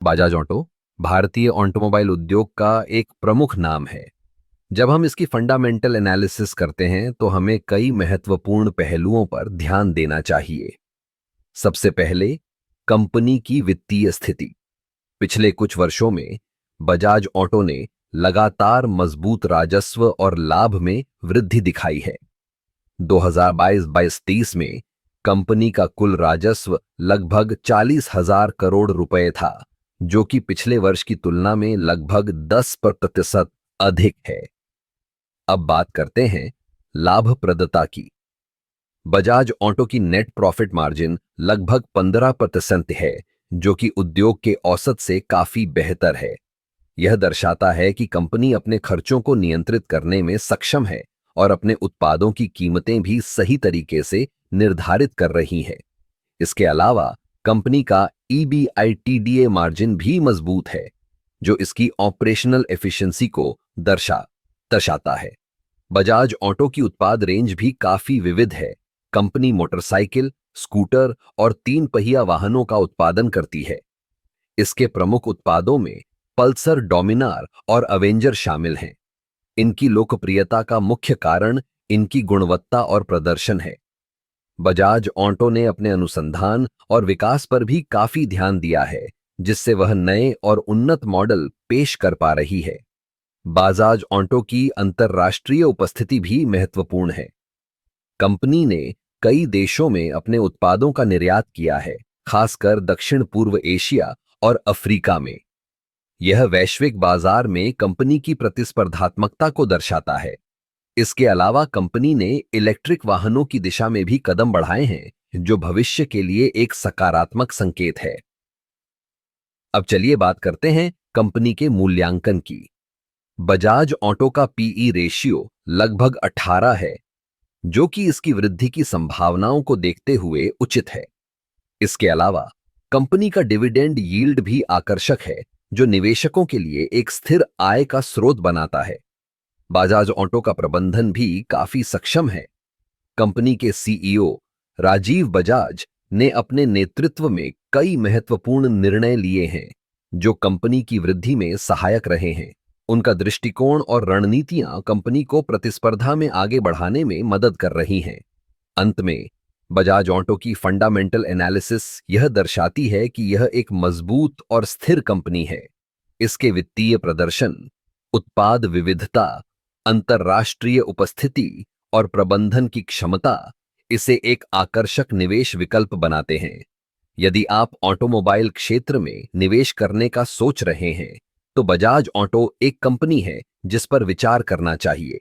Bajaj auto भारतीय automobile उद्योग का एक प्रमुख नाम है। जब हम इसकी फंडामेंटल एनालिसिस करते हैं तो हमें कई महत्वपूर्ण पहलुओं पर ध्यान देना चाहिए। सबसे पहले, कंपनी की वित्तीय स्थिति। पिछले कुछ वर्षों में बजाज ऑटो ने लगातार मजबूत राजस्व और लाभ में वृद्धि दिखाई है। 2022-23 में कंपनी का कुल राजस्व लगभग 40,000 करोड़ रुपए था, जो कि पिछले वर्ष की तुलना में लगभग 10% अधिक है। अब बात करते हैं लाभप्रदता की। बजाज ऑटो की नेट प्रॉफिट मार्जिन लगभग 15% है, जो कि उद्योग के औसत से काफी बेहतर है। यह दर्शाता है कि कंपनी अपने खर्चों को नियंत्रित करने में सक्षम है और अपने उत्पादों की कीमतें भी सही तरीके से निर्धारित कर रही है। इसके अलावा कंपनी का EBITDA मार्जिन भी मजबूत है, जो इसकी ऑपरेशनल एफिशिएंसी को दर्शाता है। बजाज ऑटो की उत्पाद रेंज भी काफी विविध है। कंपनी मोटरसाइकिल, स्कूटर और 3 पहिया वाहनों का उत्पादन करती है। इसके प्रमुख उत्पादों में पल्सर, डोमिनार और अवेंजर शामिल हैं। इनकी लोकप्रियता का मुख्य कारण इनकी गुणवत्ता और प्रदर्शन है। बजाज ऑटो ने अपने अनुसंधान और विकास पर भी काफी ध्यान दिया है, जिससे वह नए और उन्नत मॉडल पेश कर पा रही है। बजाज ऑटो की अंतर्राष्ट्रीय उपस्थिति भी महत्वपूर्ण है। कंपनी ने कई देशों में अपने उत्पादों का निर्यात किया है, खासकर दक्षिण पूर्व एशिया और अफ्रीका में। यह वैश्विक बाजार में कंपनी की प्रतिस्पर्धात्मकता को दर्शाता है। इसके अलावा कंपनी ने इलेक्ट्रिक वाहनों की दिशा में भी कदम बढ़ाए हैं, जो भविष्य के लिए एक सकारात्मक संकेत है। अब चलिए बात करते हैं कंपनी के मूल्यांकन की। बजाज ऑटो का पीई रेशियो लगभग 18 है, जो कि इसकी वृद्धि की संभावनाओं को देखते हुए उचित है। इसके अलावा कंपनी का डिविडेंड यील्ड भी आकर्षक है, जो निवेशकों के लिए एक स्थिर आय का स्रोत बनाता है। बजाज ऑटो का प्रबंधन भी काफी सक्षम है। कंपनी के सीईओ राजीव बजाज ने अपने नेतृत्व में कई महत्वपूर्ण निर्णय लिए हैं, जो कंपनी की वृद्धि में सहायक रहे हैं। उनका दृष्टिकोण और रणनीतियां कंपनी को प्रतिस्पर्धा में आगे बढ़ाने में मदद कर रही हैं। अंत में बजाज ऑटो की फंडामेंटल एनालिसिस यह दर्शाती है कि यह एक मजबूत और स्थिर कंपनी है। इसके वित्तीय प्रदर्शन, उत्पाद विविधता, अंतर्राष्ट्रीय उपस्थिति और प्रबंधन की क्षमता इसे एक आकर्षक निवेश विकल्प बनाते हैं। यदि आप ऑटोमोबाइल क्षेत्र में निवेश करने का सोच रहे हैं, तो बजाज ऑटो एक कंपनी है जिस पर विचार करना चाहिए।